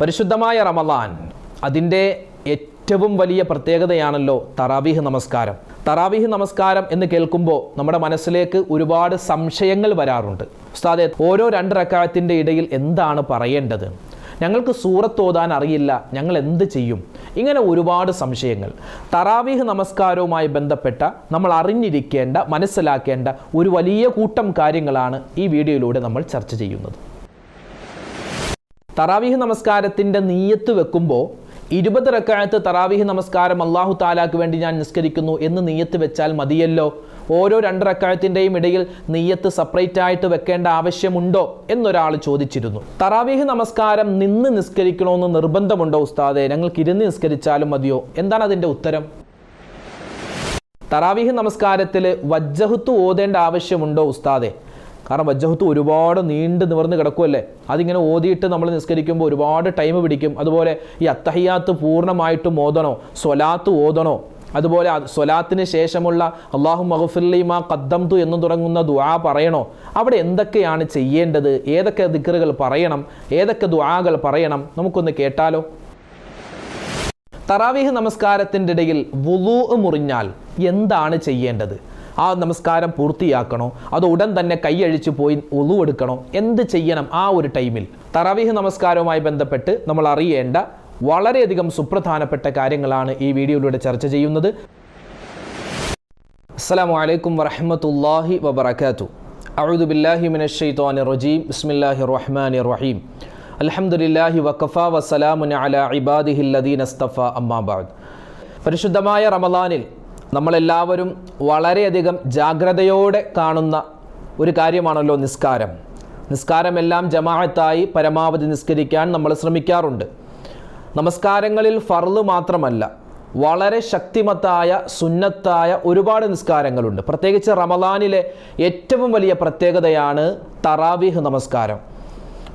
പരിശുദ്ധമായ റമളാൻ അതിൻ്റെ ഏറ്റവും വലിയ പ്രത്യേകതയാണല്ലോ തറാവീഹ് നമസ്കാരം. തറാവീഹ് നമസ്കാരം എന്ന് കേൾക്കുമ്പോൾ നമ്മുടെ മനസ്സിലേക്ക് ഒരുപാട് സംശയങ്ങൾ വരാറുണ്ട്. ഉസ്താദേ, ഓരോ 2 റക്അത്തിൻ്റെ ഇടയിൽ എന്താണ് പറയേണ്ടത്? ഞങ്ങൾക്ക് സൂറത്ത് ഓതാൻ അറിയില്ല, ഞങ്ങൾ എന്ത് ചെയ്യും? ഇങ്ങനെ ഒരുപാട് സംശയങ്ങൾ. തറാവീഹ് നമസ്കാരവുമായി ബന്ധപ്പെട്ട നമ്മൾ അറിഞ്ഞിരിക്കേണ്ട, മനസ്സിലാക്കേണ്ട ഒരു വലിയ കൂട്ടം കാര്യങ്ങളാണ് ഈ വീഡിയോയിലൂടെ നമ്മൾ ചർച്ച ചെയ്യുന്നത്. തറാവീഹ് നമസ്കാരത്തിൻ്റെ നിയ്യത്ത് വെക്കുമ്പോൾ 20 റക്അത്ത് തറാവീഹ് നമസ്കാരം അല്ലാഹു തആലാക്ക് വേണ്ടി ഞാൻ നിസ്കരിക്കുന്നു എന്ന് നിയ്യത്ത് വെച്ചാൽ മതിയല്ലോ. ഓരോ 2 റക്അത്തിൻ്റെയും ഇടയിൽ നിയ്യത്ത് സെപ്പറേറ്റ് ആയിട്ട് വെക്കേണ്ട ആവശ്യമുണ്ടോ എന്നൊരാൾ ചോദിച്ചിരുന്നു. തറാവീഹ് നമസ്കാരം നിന്ന് നിസ്കരിക്കണമെന്ന് നിർബന്ധമുണ്ടോ ഉസ്താദേ? ഞങ്ങൾക്ക് ഇരുന്ന് നിസ്കരിച്ചാലും മതിയോ? എന്താണ് അതിൻ്റെ ഉത്തരം? തറാവീഹ് നമസ്കാരത്തിൽ വജ്ജഹത്ത് ഓതേണ്ട ആവശ്യമുണ്ടോ ഉസ്താദേ? കാരണം വജ്ജഹത്ത് ഒരുപാട് നീണ്ട് നിവർന്ന് കിടക്കുമല്ലേ, അതിങ്ങനെ ഓതിയിട്ട് നമ്മൾ നിസ്കരിക്കുമ്പോൾ ഒരുപാട് ടൈം പിടിക്കും. അതുപോലെ ഈ അത്തഹിയാത്ത് പൂർണ്ണമായിട്ടും ഓതണോ? സ്വലാത്ത് ഓതണോ? അതുപോലെ സ്വലാത്തിന് ശേഷമുള്ള അല്ലാഹു മഗ്ഫിർലി മാ ഖദ്ദംതു എന്ന് തുടങ്ങുന്ന ദുആ പറയണോ? അവിടെ എന്തൊക്കെയാണ് ചെയ്യേണ്ടത്? ഏതൊക്കെ ദിക്റുകൾ പറയണം? ഏതൊക്കെ ദുആകൾ പറയണം? നമുക്കൊന്ന് കേട്ടാലോ. തറാവീഹ് നമസ്കാരത്തിൻ്റെ ഇടയിൽ വുളൂ മുറിഞ്ഞാൽ എന്താണ് ചെയ്യേണ്ടത്? ആ നമസ്കാരം പൂർത്തിയാക്കണോ? അത് ഉടൻ തന്നെ കൈയഴിച്ചു പോയി വുളൂ എടുക്കണോ? എന്ത് ചെയ്യണം ആ ഒരു ടൈമിൽ? തറാവീഹ് നമസ്കാരവുമായി ബന്ധപ്പെട്ട് നമ്മൾ അറിയേണ്ട വളരെയധികം സുപ്രധാനപ്പെട്ട കാര്യങ്ങളാണ് ഈ വീഡിയോയിലൂടെ ചർച്ച ചെയ്യുന്നത്. അസ്സലാമു അലൈക്കും വറഹ്മത്തുള്ളാഹി വബറകാതുഹു. അഊദു ബില്ലാഹി മിനശ് ശൈത്വാനിർ റജീം. ബിസ്മില്ലാഹിർ റഹ്മാനിർ റഹീം. അൽഹംദുലില്ലാഹി വഖഫാ വസ്സലാമുൻ അലാ ഇബാദിഹിൽ ലദീന ഇസ്തഫാ അമ്മാ ബഅദ്. പരിശുദ്ധമായ റമളാനിൽ നമ്മളെല്ലാവരും വളരെയധികം ജാഗ്രതയോടെ കാണുന്ന ഒരു കാര്യമാണല്ലോ നിസ്കാരം. നിസ്കാരമെല്ലാം ജമാഅത്തായി പരമാവധി നിസ്കരിക്കാൻ നമ്മൾ ശ്രമിക്കാറുണ്ട്. നമസ്കാരങ്ങളിൽ ഫർള് മാത്രമല്ല, വളരെ ശക്തിമത്തായ സുന്നത്തായ ഒരുപാട് നിസ്കാരങ്ങളുണ്ട്. പ്രത്യേകിച്ച് റമളാനിലെ ഏറ്റവും വലിയ പ്രത്യേകതയാണ് തറാവീഹ് നമസ്കാരം.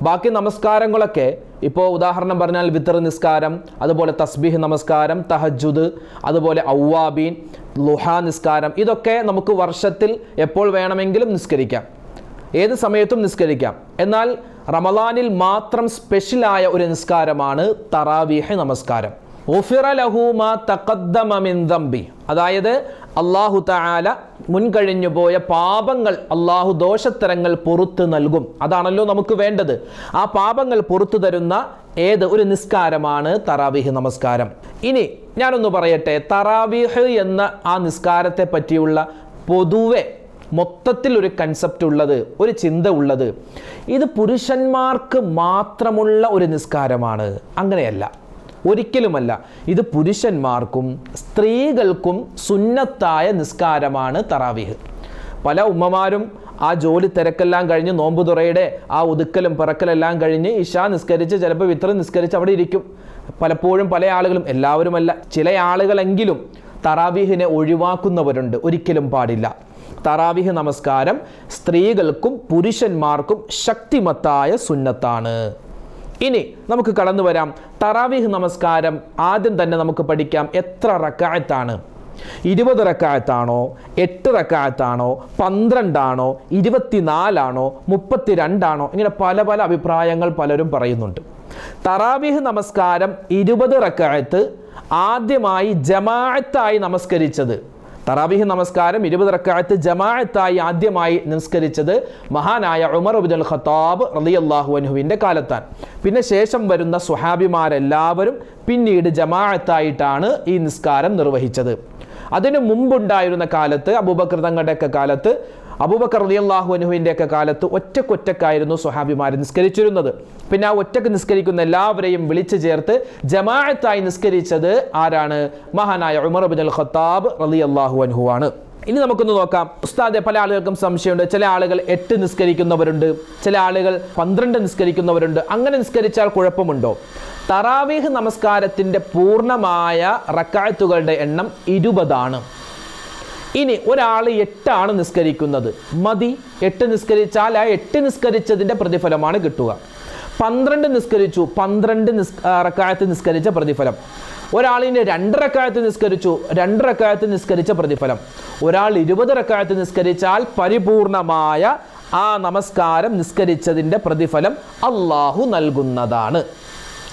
ബാക്കി നമസ്കാരങ്ങളൊക്കെ ഇപ്പോൾ ഉദാഹരണം പറഞ്ഞാൽ വിത്ർ നിസ്കാരം, അതുപോലെ തസ്ബീഹ് നമസ്കാരം, തഹജ്ജുദ്, അതുപോലെ ഔവാബീൻ, ളുഹാ നിസ്കാരം, ഇതൊക്കെ നമുക്ക് വർഷത്തിൽ എപ്പോൾ വേണമെങ്കിലും നിസ്കരിക്കാം, ഏത് സമയത്തും നിസ്കരിക്കാം. എന്നാൽ റമളാനിൽ മാത്രം സ്പെഷ്യലായ ഒരു നിസ്കാരമാണ് തറാവീഹ് നമസ്കാരം. ഗുഫിറ ലഹു മാ തഖദ്ദമ മിൻ ദംബി, അതായത് അല്ലാഹു തആല മുൻകഴിഞ്ഞു പോയ പാപങ്ങൾ, അല്ലാഹു ദോഷത്തരങ്ങൾ പുറത്തു നൽകും. അതാണല്ലോ നമുക്ക് വേണ്ടത്. ആ പാപങ്ങൾ പുറത്തു തരുന്ന ഒരു നിസ്കാരമാണ് തറാവീഹ് നമസ്കാരം. ഇനി ഞാനൊന്ന് പറയട്ടെ, തറാവീഹ് എന്ന ആ നിസ്കാരത്തെ പറ്റിയുള്ള പൊതുവെ മൊത്തത്തിൽ ഒരു കൺസെപ്റ്റ് ഉള്ളത്, ഒരു ചിന്ത ഉള്ളത്, ഇത് പുരുഷന്മാർക്ക് മാത്രമുള്ള ഒരു നിസ്കാരമാണ്. അങ്ങനെയല്ല, ഒരിക്കലുമല്ല. ഇത് പുരുഷന്മാർക്കും സ്ത്രീകൾക്കും സുന്നത്തായ നിസ്കാരമാണ് തറാവീഹ്. പല ഉമ്മമാരും ആ ജോലി തിരക്കെല്ലാം കഴിഞ്ഞ് നോമ്പ് തുറയുടെ ആ ഒതുക്കലും പിറക്കലെല്ലാം കഴിഞ്ഞ് ഇശാ നിസ്കരിച്ച് ചിലപ്പോൾ വിത്ർ നിസ്കരിച്ച് അവിടെ ഇരിക്കും. പലപ്പോഴും പല ആളുകളും, എല്ലാവരുമല്ല, ചില ആളുകളെങ്കിലും തറാവീഹിനെ ഒഴിവാക്കുന്നവരുണ്ട്. ഒരിക്കലും പാടില്ല. തറാവീഹ് നമസ്കാരം സ്ത്രീകൾക്കും പുരുഷന്മാർക്കും ശക്തിമത്തായ സുന്നത്താണ്. ഇനി നമുക്ക് കടന്നു വരാം. തറാവീഹ് നമസ്കാരം ആദ്യം തന്നെ നമുക്ക് പഠിക്കാം. എത്ര റക്അത്താണ്? 20 റക്അത്താണോ? 8 റക്അത്താണോ? 12 ആണോ? 24 ആണോ? 32 ആണോ? ഇങ്ങനെ പല പല അഭിപ്രായങ്ങൾ പലരും പറയുന്നുണ്ട്. തറാവീഹ് നമസ്കാരം 20 റക്അത്ത് ആദ്യമായി ജമാഅത്തായി നമസ്കരിച്ചത്, തറാവീഹ് നമസ്കാരം 20 റക്അത്ത് ജമാഅത്തായി ആദ്യമായി നിസ്കരിച്ചത് മഹാനായ ഉമർ ഇബ്നുൽ ഖത്താബ് റളിയല്ലാഹു അൻഹുവിൻ്റെ കാലത്താണ്. പിന്നെ ശേഷം വരുന്ന സ്വഹാബിമാരെല്ലാവരും പിന്നീട് ജമാഅത്തായിട്ടാണ് ഈ നിസ്കാരം നിർവഹിച്ചത്. അതിനു മുമ്പുണ്ടായിരുന്ന കാലത്ത്, അബൂബക്കർ തങ്ങളുടെയൊക്കെ കാലത്ത്, അബൂബക്കർ റളിയല്ലാഹു അൻഹുവിൻ്റെയൊക്കെ കാലത്ത് ഒറ്റക്കൊറ്റക്കായിരുന്നു സ്വഹാബിമാർ നിസ്കരിച്ചിരുന്നത്. പിന്നെ ആ ഒറ്റക്ക് നിസ്കരിക്കുന്ന എല്ലാവരെയും വിളിച്ചു ചേർത്ത് ജമാഅത്തായി നിസ്കരിച്ചത് ആരാണ്? മഹാനായ ഉമർ ഇബ്നുൽ ഖത്താബ് റളിയല്ലാഹു അൻഹു ആണ്. ഇനി നമുക്കൊന്ന് നോക്കാം. ഉസ്താദെ, പല ആളുകൾക്കും സംശയമുണ്ട്. ചില ആളുകൾ 8 നിസ്കരിക്കുന്നവരുണ്ട്, ചില ആളുകൾ 12 നിസ്കരിക്കുന്നവരുണ്ട്. അങ്ങനെ നിസ്കരിച്ചാൽ കുഴപ്പമുണ്ടോ? തറാവീഹ് നമസ്കാരത്തിൻ്റെ പൂർണ്ണമായ റക്അത്തുകളുടെ എണ്ണം 20 ആണ്. ഇനി ഒരാൾ 8 ആണ് നിസ്കരിക്കുന്നത്, മതി. 8 നിസ്കരിച്ചാൽ ആ 8 നിസ്കരിച്ചതിൻ്റെ പ്രതിഫലമാണ് കിട്ടുക. 12 നിസ്കരിച്ചു, 12 റക്അത്ത് നിസ്കരിച്ച പ്രതിഫലം. ഒരാളിന് 2 റക്അത്ത് നിസ്കരിച്ചു, 2 റക്അത്ത് നിസ്കരിച്ച പ്രതിഫലം. ഒരാൾ 20 റക്അത്ത് നിസ്കരിച്ചാൽ പരിപൂർണമായ ആ നമസ്കാരം നിസ്കരിച്ചതിൻ്റെ പ്രതിഫലം അള്ളാഹു നൽകുന്നതാണ്.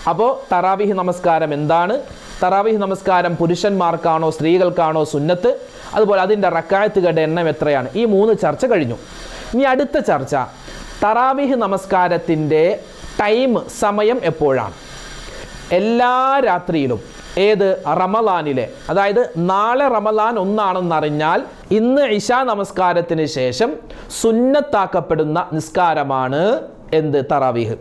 അപ്പോൾ തറാവീഹ് നമസ്കാരം എന്താണ്, തറാവീഹ് നമസ്കാരം പുരുഷന്മാർക്കാണോ സ്ത്രീകൾക്കാണോ സുന്നത്ത്, അതുപോലെ അതിൻ്റെ റക്അത്തുകളുടെ എണ്ണം എത്രയാണ്, ഈ 3 ചർച്ച കഴിഞ്ഞു. ഇനി അടുത്ത ചർച്ച തറാവീഹ് നമസ്കാരത്തിൻ്റെ സമയം എപ്പോഴാണ്. എല്ലാ രാത്രിയിലും, ഏത് റമളാനിലെ, അതായത് നാളെ റമളാൻ 1 ഇന്ന് ഇശാ നമസ്കാരത്തിന് ശേഷം സുന്നത്താക്കപ്പെടുന്ന നിസ്കാരമാണ് എന്ത്, തറാവീഹ്.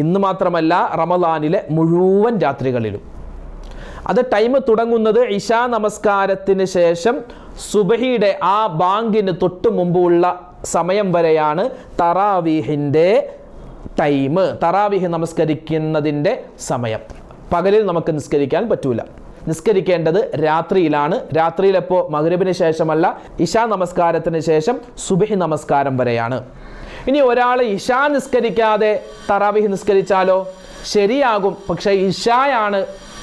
ഇന്ന് മാത്രമല്ല, റമളാനിലെ മുഴുവൻ രാത്രികളിലും. അത് തുടങ്ങുന്നത് ഇശാ നമസ്കാരത്തിന് ശേഷം സുബഹിയുടെ ആ ബാങ്കിന് തൊട്ട് മുമ്പുള്ള സമയം വരെയാണ് തറാവീഹിൻ്റെ തറാവീഹ് നമസ്കരിക്കുന്നതിൻ്റെ സമയം. പകലിൽ നമുക്ക് നിസ്കരിക്കാൻ പറ്റൂല, നിസ്കരിക്കേണ്ടത് രാത്രിയിലാണ്. രാത്രിയിലെപ്പോൾ, മഗ്രിബിന് ശേഷമല്ല, ഇശാ നമസ്കാരത്തിന് ശേഷം സുബഹി നമസ്കാരം വരെയാണ്. ഇനി ഒരാൾ ഇശാ നിസ്കരിക്കാതെ തറാവീഹ് നിസ്കരിച്ചാലോ, ശരിയാകും. പക്ഷേ ഇശായാണ്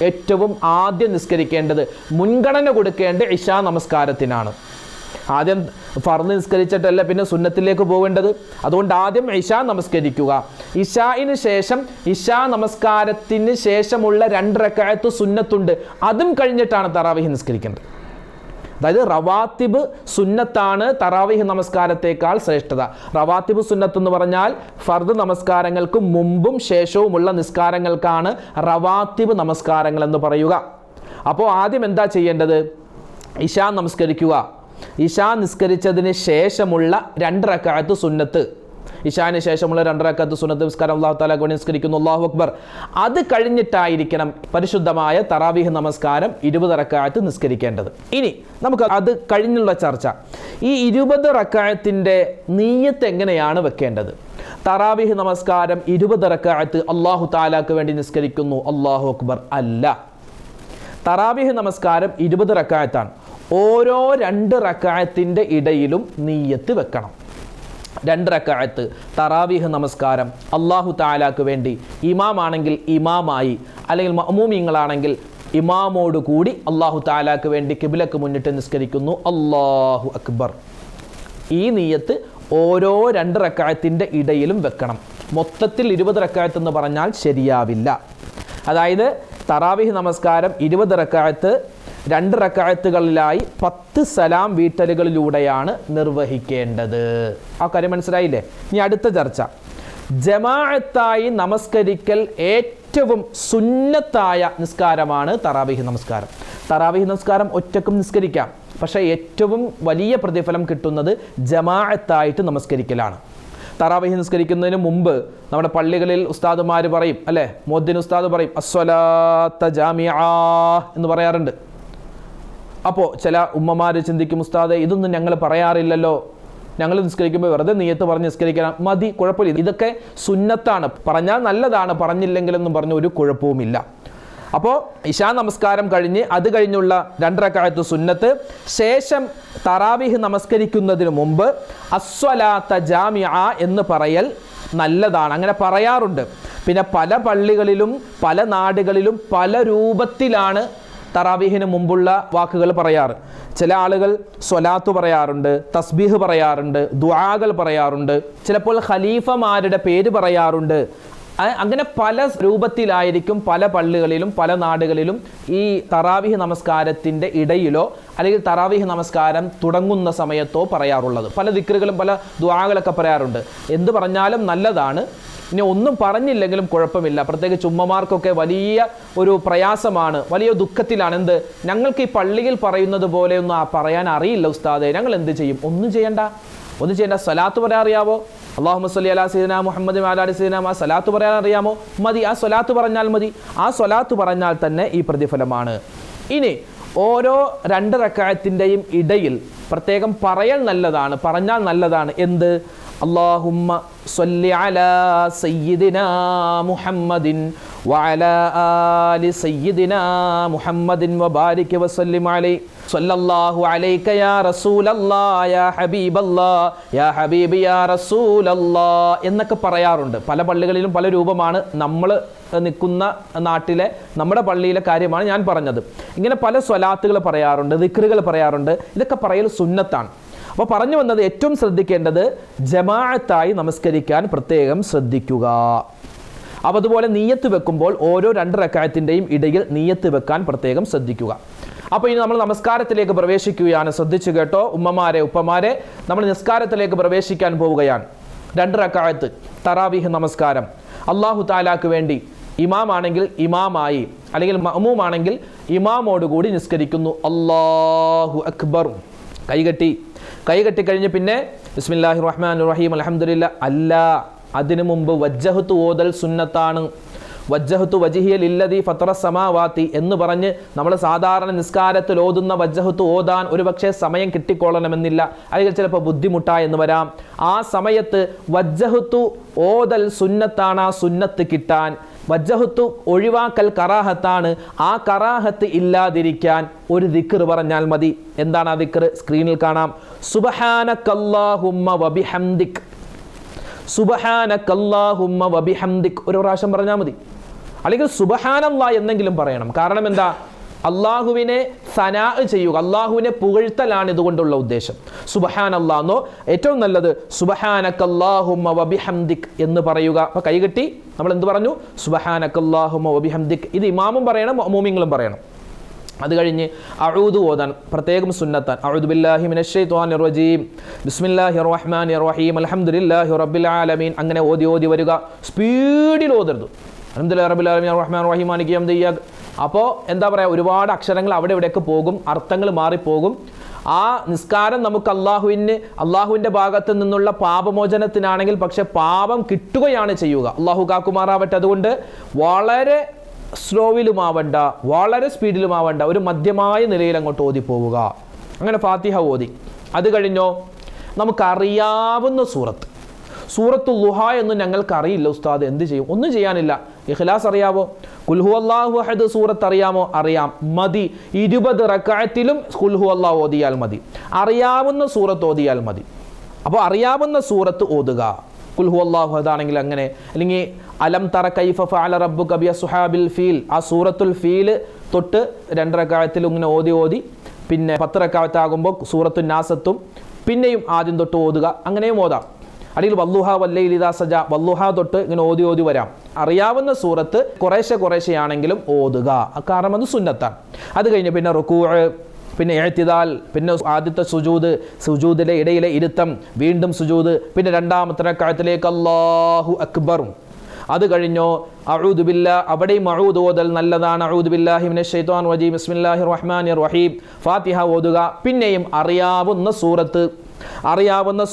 ഏറ്റവും ആദ്യം നിസ്കരിക്കേണ്ടത്. മുൻഗണന കൊടുക്കേണ്ടത് ഇശാ നമസ്കാരത്തിനാണ്. ആദ്യം ഫർദ് നിസ്കരിച്ചിട്ടല്ല പിന്നെ സുന്നത്തിലേക്ക് പോകേണ്ടത്. അതുകൊണ്ട് ആദ്യം ഇശാ നമസ്കരിക്കുക. ഇശായിന് ശേഷം, ഇശാ നമസ്കാരത്തിന് ശേഷമുള്ള 2 റക്അത്ത് സുന്നത്തുണ്ട്, അതും കഴിഞ്ഞിട്ടാണ് തറാവീഹ് നിസ്കരിക്കേണ്ടത്. അതായത് റവാത്തിബ് സുന്നത്താണ് തറാവീഹ് നമസ്കാരത്തേക്കാൾ ശ്രേഷ്ഠത. റവാത്തിബ് സുന്നത്ത് എന്ന് പറഞ്ഞാൽ ഫർദ് നമസ്കാരങ്ങൾക്ക് മുമ്പും ശേഷവുമുള്ള നിസ്കാരങ്ങൾക്കാണ് റവാത്തിബ് നമസ്കാരങ്ങൾ എന്ന് പറയുക. അപ്പോൾ ആദ്യം എന്താ ചെയ്യേണ്ടത്, ഇശാ നമസ്കരിക്കുക. ഇശാ നിസ്കരിച്ചതിന് ശേഷമുള്ള 2 റക്അത്ത് സുന്നത്ത്, ഇശാന് ശേഷമുള്ള 2 റക്അത്ത് സുന്നത്ത് നിസ്കാരം അല്ലാഹു തആല വേണ്ടി നിസ്കരിക്കുന്നു, അല്ലാഹു അക്ബർ. അത് കഴിഞ്ഞിട്ടായിരിക്കണം പരിശുദ്ധമായ തറാവീഹ് നമസ്കാരം 20 റക്അത്ത് നിസ്കരിക്കേണ്ടത്. ഇനി നമുക്ക് അത് കഴിഞ്ഞുള്ള ചർച്ച, ഈ 20 റക്അത്തിന്റെ നിയ്യത്ത് എങ്ങനെയാണ് വെക്കേണ്ടത്. തറാവീഹ് നമസ്കാരം 20 റക്അത്ത് അല്ലാഹു തആലക്ക് വേണ്ടി നിസ്കരിക്കുന്നു, അല്ലാഹു അക്ബർ അല്ല. തറാവീഹ് നമസ്കാരം 20 റക്അത്താണ്. ഓരോ 2 റക്അത്തിന്റെ ഇടയിലും നിയ്യത്ത് വെക്കണം. 2 റക്അത്ത് തറാവീഹ് നമസ്കാരം അല്ലാഹു തആലാക്ക് വേണ്ടി, ഇമാമാണെങ്കിൽ ഇമാമായി, അല്ലെങ്കിൽ മഅ്മൂമീങ്ങളാണെങ്കിൽ ഇമാമോട് കൂടി അല്ലാഹു തആലാക്ക് വേണ്ടി ഖിബ്ലക്ക് മുന്നിട്ട് നിസ്കരിക്കുന്നു, അല്ലാഹു അക്ബർ. ഈ നിയ്യത്ത് ഓരോ 2 റക്അത്തിന്റെ ഇടയിലും വെക്കണം. മൊത്തത്തിൽ 20 റക്അത്ത് എന്ന് പറഞ്ഞാൽ ശരിയാവില്ല. അതായത് തറാവീഹ് നമസ്കാരം 20 റക്അത്ത് 2 റക്അത്തുകളിലായി 10 സലാം വീട്ടലുകളിലൂടെയാണ് നിർവഹിക്കേണ്ടത്. ആ കാര്യം മനസ്സിലായില്ലേ? ഇനി അടുത്ത ചർച്ച, ജമാഅത്തായി നമസ്കരിക്കൽ ഏറ്റവും സുന്നത്തായ നിസ്കാരമാണ് തറാവീഹ് നമസ്കാരം. തറാവീഹ് നമസ്കാരം ഒറ്റക്കും നിസ്കരിക്കാം, പക്ഷേ ഏറ്റവും വലിയ പ്രതിഫലം കിട്ടുന്നത് ജമാഅത്തായിട്ട് നമസ്കരിക്കലാണ്. തറാവീഹ് നിസ്കരിക്കുന്നതിന് മുമ്പ് നമ്മുടെ പള്ളികളിൽ ഉസ്താദുമാർ പറയും, അല്ലേ, മുഅദ്ദിൻ ഉസ്താദ് പറയും അസ്സലാത്ത ജാമിഅ എന്ന് പറയാറുണ്ട്. അപ്പോൾ ചില ഉമ്മമാർ ചിന്തിക്കും, ഉസ്താദെ ഇതൊന്നും ഞങ്ങൾ പറയാറില്ലല്ലോ, ഞങ്ങൾ നിസ്കരിക്കുമ്പോൾ വെറുതെ നിയ്യത്ത് പറഞ്ഞ് നിസ്കരിക്കണം, മതി, കുഴപ്പമില്ല, ഇതൊക്കെ സുന്നത്താണ്, പറഞ്ഞാൽ നല്ലതാണ്, പറഞ്ഞില്ലെങ്കിലെന്നും പറഞ്ഞ് ഒരു കുഴപ്പവുമില്ല. അപ്പോൾ ഇശാ നമസ്കാരം കഴിഞ്ഞ് അത് കഴിഞ്ഞുള്ള 2 റക്അത്ത് സുന്നത്ത്, ശേഷം തറാവീഹ് നമസ്കരിക്കുന്നതിന് മുമ്പ് അസ്വലാത്ത ജാമിഅ എന്ന് പറയൽ നല്ലതാണ്, അങ്ങനെ പറയാറുണ്ട്. പിന്നെ പല പള്ളികളിലും പല നാടുകളിലും പല രൂപത്തിലാണ് തറാവീഹിന് മുമ്പുള്ള വാക്കുകൾ പറയാറ്. ചില ആളുകൾ സ്വലാത്ത് പറയാറുണ്ട്, തസ്ബീഹ് പറയാറുണ്ട്, ദുആകൾ പറയാറുണ്ട്, ചിലപ്പോൾ ഖലീഫമാരുടെ പേര് പറയാറുണ്ട്. അങ്ങനെ പല രൂപത്തിലായിരിക്കും പല പള്ളികളിലും പല നാടുകളിലും ഈ തറാവീഹ് നമസ്കാരത്തിൻ്റെ ഇടയിലോ അല്ലെങ്കിൽ തറാവീഹ് നമസ്കാരം തുടങ്ങുന്ന സമയത്തോ പറയാറുള്ളത്. പല ദിക്റുകളും പല ദുആകളൊക്കെ പറയാറുണ്ട്. എന്ത് പറഞ്ഞാലും നല്ലതാണ്. ഇനി ഒന്നും പറഞ്ഞില്ലെങ്കിലും കുഴപ്പമില്ല. പ്രത്യേകിച്ച് ഉമ്മമാർക്കൊക്കെ വലിയ ഒരു പ്രയാസമാണ്, വലിയ ദുഃഖത്തിലാണ്. എന്ത്, ഞങ്ങൾക്ക് ഈ പള്ളിയിൽ പറയുന്നത് പോലെ ഒന്നും പറയാൻ അറിയില്ല ഉസ്താദെ, ഞങ്ങൾ എന്ത് ചെയ്യും? ഒന്നും ചെയ്യണ്ട. സ്വലാത്ത് പറയാൻ അറിയാമോ? അല്ലാഹുമ്മ സ്വല്ലി അലാ സയ്യിദിനാ മുഹമ്മദ് വഅലാ ആലി സയ്യിദിനാ മുഹമ്മദ്, സ്വലാത്ത് പറയാൻ അറിയാമോ? മതി, ആ സ്വലാത്ത് പറഞ്ഞാൽ മതി. ആ സ്വലാത്ത് പറഞ്ഞാൽ തന്നെ ഈ പ്രതിഫലമാണ്. ഇനി ഓരോ 2 റക്അത്തിൻ്റെയും ഇടയിൽ പ്രത്യേകം പറയൽ നല്ലതാണ്, പറഞ്ഞാൽ നല്ലതാണ്. എന്ത്, അല്ലാഹുമ്മ സ്വല്ലി അലാ സയ്യിദിനാ മുഹമ്മദിൻ വഅലാ ആലി സയ്യിദിനാ മുഹമ്മദിൻ വബാരിക് വസല്ലിം അലൈഹി സ്വല്ലല്ലാഹു അലൈക യാ റസൂലല്ലാഹ് യാ ഹബീബല്ലാഹ് യാ ഹബീബി യാ റസൂലല്ലാഹ് എന്നൊക്കെ പറയാറുണ്ട്. പല പള്ളികളിലും പല രൂപമാണ്. നമ്മൾ നിൽക്കുന്ന നാട്ടിലെ നമ്മുടെ പള്ളിയിലെ കാര്യമാണ് ഞാൻ പറഞ്ഞത്. ഇങ്ങനെ പല സ്വലാത്തുകൾ പറയാറുണ്ട്, ദിക്റുകൾ പറയാറുണ്ട്. ഇതൊക്കെ പറയൽ സുന്നത്താണ്. അപ്പോൾ പറഞ്ഞു വന്നത്, ഏറ്റവും ശ്രദ്ധിക്കേണ്ടത് ജമാഅത്തായി നമസ്കരിക്കാൻ പ്രത്യേകം ശ്രദ്ധിക്കുക. അപ്പോൾ അതുപോലെ നിയ്യത്ത് വെക്കുമ്പോൾ ഓരോ 2 റക്അത്തിൻ്റെയും ഇടയിൽ നിയ്യത്ത് വെക്കാൻ പ്രത്യേകം ശ്രദ്ധിക്കുക. അപ്പോൾ ഇനി നമ്മൾ നമസ്കാരത്തിലേക്ക് പ്രവേശിക്കുകയാണ്. ശ്രദ്ധിച്ചു കേട്ടോ ഉമ്മമാരെ ഉപ്പമാരെ, നമ്മൾ നിസ്കാരത്തിലേക്ക് പ്രവേശിക്കാൻ പോവുകയാണ്. 2 റക്അത്ത് തറാവീഹ് നമസ്കാരം. അല്ലാഹു തആലാക്ക് വേണ്ടി ഇമാമാണെങ്കിൽ ഇമാമായി, അല്ലെങ്കിൽ മഅ്മൂമാണെങ്കിൽ ഇമാമോടുകൂടി നിസ്കരിക്കുന്നു. അല്ലാഹു അക്ബർ. കൈകെട്ടി കഴിഞ്ഞ് പിന്നെ ബിസ്മില്ലാഹിർ റഹ്മാനിർ റഹീം അൽഹംദുലില്ലാ അല്ല, അതിനു മുമ്പ് വജ്ജഹ്തു ഓതൽ സുന്നത്താണ്. വജ്ജഹ്തു വജ്ഹിയ ലില്ലദീ ഫത്തറ സമാവാതി എന്ന് പറഞ്ഞ് നമ്മൾ സാധാരണ നിസ്കാരത്തിൽ ഓതുന്ന വജ്ജഹ്തു ഓതാൻ ഒരുപക്ഷെ സമയം കിട്ടിക്കൊള്ളണമെന്നില്ല, അല്ലെങ്കിൽ ചിലപ്പോൾ ബുദ്ധിമുട്ടായെന്ന് വരാം. ആ സമയത്ത് വജ്ജഹ്തു ഓതൽ സുന്നത്താണ്. ആ സുന്നത്ത് കിട്ടാൻ വജ്ജഹ്തു ഒഴിവാക്കൽ കറാഹത്താണ്. ആ കറാഹത്ത് ഇല്ലാതിരിക്കാൻ ഒരു ദിക്ർ പറഞ്ഞാൽ മതി. എന്താണ് ആ ദിക്ർ? സ്ക്രീനിൽ കാണാം. സുബ്ഹാനക്കല്ലാഹുമ്മ വബിഹംദിക്. സുബ്ഹാനക്കല്ലാഹുമ്മ വബിഹംദിക് ഒരു പ്രാവശ്യം പറഞ്ഞാൽ മതി, അല്ലെങ്കിൽ സുബ്ഹാനല്ലാഹ് എന്നെങ്കിലും പറയണം. കാരണം എന്താ? അള്ളാഹുവിനെ സനാ ചെയ്യുക, അള്ളാഹുവിനെ പുകഴ്ത്തലാണ് ഇതുകൊണ്ടുള്ള ഉദ്ദേശം. സുബ്ഹാനല്ലാഹ് എന്നോ ഏറ്റവും നല്ലത് സുബ്ഹാനക്കല്ലാഹുമ്മ വബിഹംദിക് എന്ന് പറയുക. അപ്പോൾ കൈകെട്ടി നമ്മൾ എന്ത് പറഞ്ഞു? സുബ്ഹാനക്കല്ലാഹുമ്മ വബിഹംദിക്. ഇത് ഇമാമും പറയണം, മഅ്മൂമിങ്ങളും പറയണം. അത് കഴിഞ്ഞ് അഊദു ഓതാൻ പ്രത്യേകം സുന്നത്താൻ. അഊദു ബില്ലാഹി മിനശ് ശൈത്വാനിർ റജീം ബിസ്മില്ലാഹിർ റഹ്മാനിർ റഹീം അൽഹംദുലില്ലാഹി റബ്ബിൽ ആലമീൻ. അങ്ങനെ ഓതി വരിക. സ്പീഡിൽ ഓതരുത്. അൽഹംദുലില്ലാഹി റബ്ബിൽ ആലമീൻ റഹ്മാനിർ റഹീം മാലികി യൗമിദ്ദീൻ. അപ്പോൾ എന്താ പറയുക, ഒരുപാട് അക്ഷരങ്ങൾ അവിടെ ഇവിടെയൊക്കെ പോകും, അർത്ഥങ്ങൾ മാറിപ്പോകും. ആ നിസ്കാരം നമുക്ക് അള്ളാഹുവിൻ്റെ ഭാഗത്ത് നിന്നുള്ള പാപമോചനത്തിനാണെങ്കിൽ പക്ഷെ പാപം കിട്ടുകയാണ് ചെയ്യുക. അള്ളാഹു കാക്കുമാറാവട്ടെ. അതുകൊണ്ട് വളരെ സ്ലോവിലുമാവണ്ട, വളരെ സ്പീഡിലുമാവണ്ട, ഒരു മധ്യമായ നിലയിൽ അങ്ങോട്ട് ഓതി പോവുക. അങ്ങനെ ഫാത്തിഹ ഓതി. അത് കഴിഞ്ഞോ നമുക്കറിയാവുന്ന സൂറത്തുൽ ളുഹ എന്ന് ഞങ്ങൾക്ക് അറിയില്ല ഉസ്താദ്, എന്ത് ചെയ്യും? ഒന്നും ചെയ്യാനില്ല. ഇഖ്ലാസ് അറിയാവോ? ഖുൽ ഹുവല്ലാഹു അഹദ് സൂറത്ത് അറിയാമോ? അറിയാം, മതി. 20 റക്അത്തിലും ഖുൽ ഹുവല്ലാഹു ഓതിയാൽ മതി. അറിയാവുന്ന സൂറത്ത് ഓതിയാൽ മതി. അപ്പോൾ അറിയാവുന്ന സൂറത്ത് ഓതുക. ഖുൽ ഹുവല്ലാഹു അതാണെങ്കിൽ അങ്ങനെ, അല്ലെങ്കിൽ അലം തറ കൈഫ ഫഅല റബ്ബുക ബിഅസ്ഹാബിൽ ഫീൽ, ആ സൂറത്തുൽ ഫീൽ തൊട്ട് 2 റക്അത്തിൽ ഇങ്ങനെ ഓതി പിന്നെ 10 റക്അത്താകുമ്പോൾ സൂറത്തുൻ നാസത്തും പിന്നെയും ആദ്യം തൊട്ട് ഓതുക. അങ്ങനെയും ഓതാം. അല്ലെങ്കിൽ വല്ലുഹ വല്ലൈലി ഇദാ സജ, വല്ലുഹ തൊട്ട് ഇങ്ങനെ ഓതി വരാം. അറിയാവുന്ന സൂറത്ത് കുറേശ്ശെയാണെങ്കിലും ഓതുക, കാരണം അത് സുന്നത്താണ്. അത് കഴിഞ്ഞ് പിന്നെ റുകൂഅ്, പിന്നെ ഇഅ്തിദാൽ, പിന്നെ ആദ്യത്തെ സുജൂദിലെ ഇടയിലെ ഇരുത്തം, വീണ്ടും സുജൂദ്, പിന്നെ 2ാമത്തെ റക്അത്തിലേക്ക് അല്ലാഹു അക്ബർ. അത് കഴിഞ്ഞോ അഊദു ബില്ലാ, അവിടെയും അഊദ് ഓതൽ നല്ലതാണ്. അഊദു ബില്ലാഹി മിനശ് ശൈത്വാനിർ റജീം ബിസ്മില്ലാഹിർ റഹ്മാനിർ റഹീം. ഫാത്തിഹ ഓതുക. പിന്നെയും അറിയാവുന്ന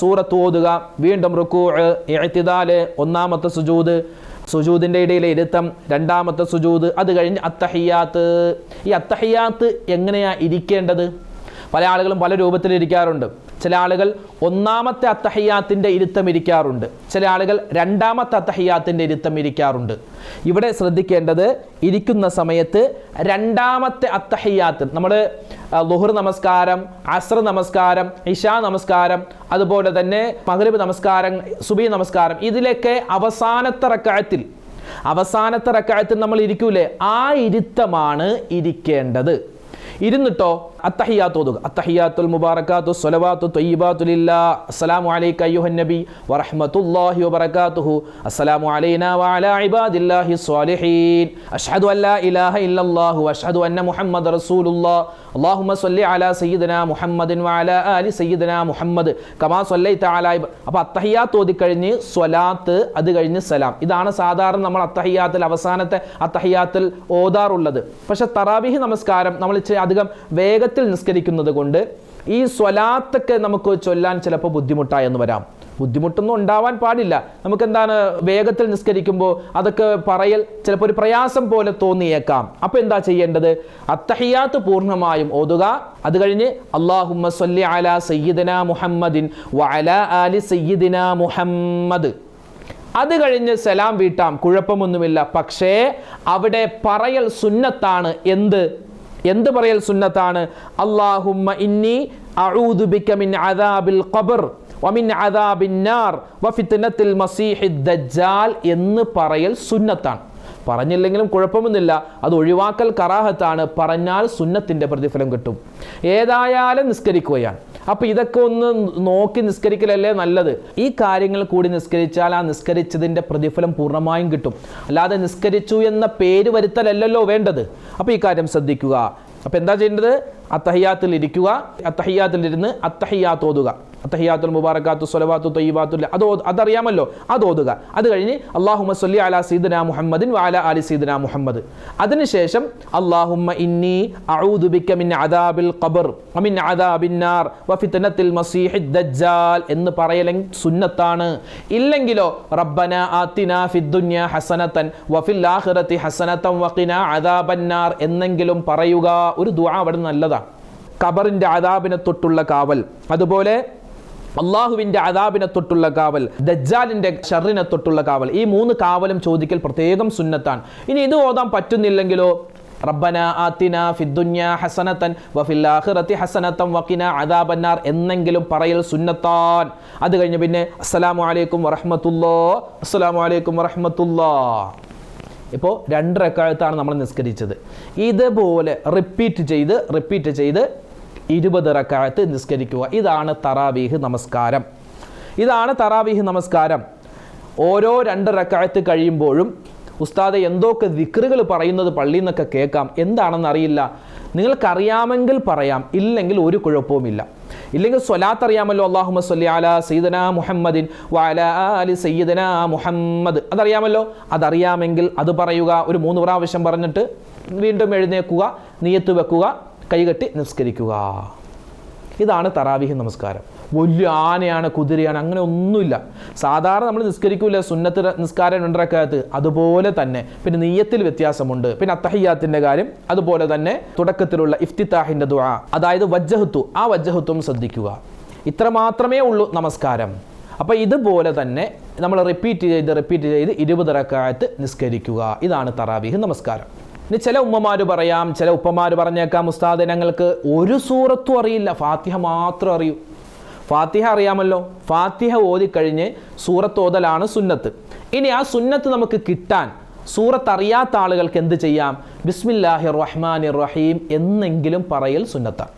സൂറത്ത് ഓതുക. വീണ്ടും റുകൂഅ്, ഇഅ്തിദാൽ, 1ാമത്തെ സുജൂദിൻ്റെ ഇടയിലെ ഇരുത്തം, 2ാമത്തെ സുജൂദ്. അത് കഴിഞ്ഞ് അത്തഹിയാത്ത്. ഈ അത്തഹിയാത്ത് എങ്ങനെയാണ് ഇരിക്കേണ്ടത്? പല ആളുകളും പല രൂപത്തിലിരിക്കാറുണ്ട്. ചില ആളുകൾ 1ാമത്തെ അത്തഹിയാത്തിൻ്റെ ഇരുത്തം ഇരിക്കാറുണ്ട്, ചില ആളുകൾ 2ാമത്തെ അത്തഹിയാത്തിൻ്റെ ഇരുത്തം ഇരിക്കാറുണ്ട്. ഇവിടെ ശ്രദ്ധിക്കേണ്ടത്, ഇരിക്കുന്ന സമയത്ത് 2ാമത്തെ അത്തഹിയാത്ത്, നമ്മൾ ളുഹർ നമസ്കാരം, അസ്ർ നമസ്കാരം, ഇശാ നമസ്കാരം, അതുപോലെ തന്നെ മഗ്രിബ് നമസ്കാരം, സുബഹി നമസ്കാരം, ഇതിലൊക്കെ അവസാനത്തെ റക്അത്തിൽ നമ്മൾ ഇരിക്കൂലേ, ആ ഇരുത്തമാണ് ഇരിക്കേണ്ടത്. ഇരുന്നിട്ടോ അത്തഹിയാത്ത് ഓതുക. അത്തഹിയാത്തുൽ മുബാറകാത്തു സ്വലവാത്തു ത്വയ്യിബാത്തു ലില്ലാഹ്. അസ്സലാമു അലൈക അയ്യുഹൻ നബി വറഹ്മത്തുള്ളാഹി വബറകാതുഹു. അസ്സലാമു അലൈനാ വഅലാ ഇബാദില്ലാഹി സ്വാലിഹീൻ. അഷ്ഹദു അല്ലാ ഇലാഹ ഇല്ലല്ലാഹു വഅഷ്ഹദു അന്ന മുഹമ്മദ റസൂലുള്ളാഹ്. അല്ലാഹുമ്മ സ്വല്ലി അലാ സയ്യിദിനാ മുഹമ്മദിൻ വഅലാ ആലി സയ്യിദിനാ മുഹമ്മദ് കമാ സ്വല്ലൈത അലാ. അപ്പോൾ അത്തഹിയാത്ത് ഓതിക്കഴിഞ്ഞ് സ്വലാത്ത്, അത് കഴിഞ്ഞ് സലാം. ഇതാണ് സാധാരണ നമ്മൾ അത്തഹിയാത്തിൽ, അവസാനത്തെ അത്തഹിയാത്തിൽ ഓതാറുള്ളത്. പക്ഷെ തറാവീഹ് നമസ്കാരം നമ്മൾ അധികം വേഗത്തിൽ നിസ്കരിക്കുന്നത് കൊണ്ട് ഈ സ്വലാത്തൊക്കെ നമുക്ക് ചൊല്ലാൻ ചിലപ്പോൾ ബുദ്ധിമുട്ടായെന്ന് വരാം. ബുദ്ധിമുട്ടൊന്നും ഉണ്ടാവാൻ പാടില്ല. നമുക്കെന്താണ്, വേഗത്തിൽ നിസ്കരിക്കുമ്പോൾ അതൊക്കെ പറയൽ ചിലപ്പോൾ ഒരു പ്രയാസം പോലെ തോന്നിയേക്കാം. അപ്പോൾ എന്താ ചെയ്യേണ്ടത്? അത്തഹിയാത്ത് പൂർണ്ണമായും ഓതുക. അത് കഴിഞ്ഞ് അല്ലാഹുമ്മ സ്വല്ലി അലാ സയ്യിദിനാ മുഹമ്മദിൻ വഅലാ ആലി സയ്യിദിനാ മുഹമ്മദ്. അത് കഴിഞ്ഞ് സലാം വീട്ടാം, കുഴപ്പമൊന്നുമില്ല. പക്ഷേ അവിടെ പറയൽ സുന്നത്താണ്. എന്ത് പറയൽ സുന്നത്താണ്? അല്ലാഹുമ്മ ഇന്നി അഊദു ബിക മിൻ അദാബിൽ ഖബ്ർ വമിൻ അദാബിൻ നാർ വഫിത്നത്തിൽ മസീഹിദ് ദജ്ജാൽ എന്ന് പറയൽ സുന്നത്താണ്. പറഞ്ഞില്ലെങ്കിലും കുഴപ്പമൊന്നുമില്ല, അത് ഒഴിവാക്കൽ കറാഹത്താണ്. പറഞ്ഞാൽ സുന്നത്തിൻ്റെ പ്രതിഫലം കിട്ടും. ഏതായാലും നിസ്കരിക്കുകയാണ്. അപ്പോൾ ഇതൊക്കെ ഒന്ന് നോക്കി നിസ്കരിക്കലല്ലേ നല്ലത്. ഈ കാര്യങ്ങൾ കൂടി നിസ്കരിച്ചാൽ ആ നിസ്കരിച്ചതിൻ്റെ പ്രതിഫലം പൂർണ്ണമായും കിട്ടും. അല്ലാതെ നിസ്കരിച്ചു എന്ന പേര് വരുത്തലല്ലല്ലോ വേണ്ടത്. അപ്പോൾ ഈ കാര്യം ശ്രദ്ധിക്കുക. അപ്പോൾ എന്താ ചെയ്യേണ്ടത്? അത്തഹിയാത്തിൽ ഇരിക്കുക, അത്തഹിയാത്തിലിരുന്ന് അത്തഹിയാത്ത് ഓതുക. അത്തഹിയാത്തുൽ മുബാറകാത്തു സ്വലവാത്തു തയ്യിബാത്തു അതറിയാമല്ലോ, അത് ഓതുക. അത് കഴിഞ്ഞ് അല്ലാഹുമ്മ സ്വല്ലി അലാ സയ്യിദിനാ മുഹമ്മദിൻ വഅലാ ആലി സയ്യിദിനാ മുഹമ്മദ്. അതിനുശേഷം അല്ലാഹുമ്മ ഇന്നി അഊദു ബിക മിൻ അദാബിൽ ഖബർ വമിൻ അദാബിൻ നാർ വഫിത്നത്തിൽ മസീഹിദ് ദജ്ജാൽ എന്ന് പറയലെങ്കിൽ സുന്നത്താണ്. ഇല്ലെങ്കിലോ റബ്ബനാ ആതിനാ ഫിദ് ദുനിയാ ഹസനതൻ വഫിൽ ആഖിറതി ഹസനതൻ വഖിനാ അദാബൻ നാർ എന്നെങ്കിലും പറയുക. ഒരു ദുആ അവിടെ നല്ലതാണ്. ഖബറിന്റെ അദാബിനെ തൊട്ടുള്ള കാവൽ, അതുപോലെ അള്ളാഹുവിൻ്റെ അദാബിനെ തൊട്ടുള്ള കാവൽ, ദജ്ജാലിൻ്റെ ഷർറിനെ തൊട്ടുള്ള കാവൽ, ഈ 3 കാവലും ചോദിക്കൽ പ്രത്യേകം സുന്നത്താണ്. ഇനി ഇത് ഓതാൻ പറ്റുന്നില്ലെങ്കിലോ റബ്ബനാ ആതിനാ ഫിദ്ദുനിയാ ഹസനതൻ വഫിൽ ആഖിറതി ഹസനതൻ വഖിനാ അദാബന്നാർ എന്നെങ്കിലും പറയൽ സുന്നത്താൻ. അത് കഴിഞ്ഞ് പിന്നെ അസ്സലാമു അലൈക്കും വറഹ്മത്തുള്ളാഹി, അസ്സലാമു അലൈക്കും വറഹ്മത്തുള്ളാഹി. ഇപ്പോൾ 2 റക്അത്താണ് നമ്മൾ നിസ്കരിച്ചത്. ഇതുപോലെ റിപ്പീറ്റ് ചെയ്ത് 20 റക്അത്ത് നിസ്കരിക്കുക. ഇതാണ് തറാവീഹ് നമസ്കാരം. ഓരോ 2 റക്അത്ത് കഴിയുമ്പോഴും ഉസ്താദ് എന്തൊക്കെ ദിക്റുകൾ പറയുന്നത് പള്ളിയിൽ നിന്നൊക്കെ കേൾക്കാം. എന്താണെന്ന് അറിയില്ല. നിങ്ങൾക്കറിയാമെങ്കിൽ പറയാം, ഇല്ലെങ്കിൽ ഒരു കുഴപ്പവുമില്ല. ഇല്ലെങ്കിൽ സ്വലാത്ത് അറിയാമല്ലോ, അല്ലാഹുമ്മ സ്വല്ലി അലാ സയ്യിദിനാ മുഹമ്മദിൻ വഅലാ ആലി സയ്യിദിനാ മുഹമ്മദ്, അതറിയാമല്ലോ. അതറിയാമെങ്കിൽ അത് പറയുക. ഒരു 3 പ്രാവശ്യം പറഞ്ഞിട്ട് വീണ്ടും എഴുന്നേൽക്കുക, നിയത്ത് വെക്കുക, കൈകെട്ടി നിസ്കരിക്കുക. ഇതാണ് തറാവീഹ് നമസ്കാരം. വലിയ ആനയാണ്, കുതിരയാണ്, അങ്ങനെ ഒന്നുമില്ല. സാധാരണ നമ്മൾ നിസ്കരിക്കൂല സുന്നത്ത് നിസ്കാരം 2 റക്അത്ത്, അതുപോലെ തന്നെ. പിന്നെ നിയ്യത്തിൽ വ്യത്യാസമുണ്ട്. പിന്നെ അത്തഹിയാത്തിൻ്റെ കാര്യം, അതുപോലെ തന്നെ തുടക്കത്തിലുള്ള ഇഫ്തിതാഹിൻ്റെ ദുആ, അതായത് വജ്ജഹത്തു, ആ വജ്ജഹത്തും ശ്രദ്ധിക്കുക. ഇത്ര മാത്രമേ ഉള്ളൂ നമസ്കാരം. അപ്പോൾ ഇതുപോലെ തന്നെ നമ്മൾ റിപ്പീറ്റ് ചെയ്ത് 20 റക്അത്ത് നിസ്കരിക്കുക. ഇതാണ് തറാവീഹ് നമസ്കാരം. ഇനി ചില ഉമ്മമാർ പറയാം, ചില ഉപ്പമാർ പറഞ്ഞേക്കാം, ഉസ്താദ് ഞങ്ങൾക്ക് ഒരു സൂറത്തും അറിയില്ല, ഫാത്തിഹ മാത്രം അറിയൂ. ഫാത്തിഹ അറിയാമല്ലോ, ഫാത്തിഹ ഓതിക്കഴിഞ്ഞ് സൂറത്ത് ഓതലാണ് സുന്നത്ത്. ഇനി ആ സുന്നത്ത് നമുക്ക് കിട്ടാൻ സൂറത്ത് അറിയാത്ത ആളുകൾക്ക് എന്ത് ചെയ്യാം? ബിസ്മില്ലാഹിർ റഹ്മാനിർ റഹീം എന്നെങ്കിലും പറയൽ സുന്നത്താണ്.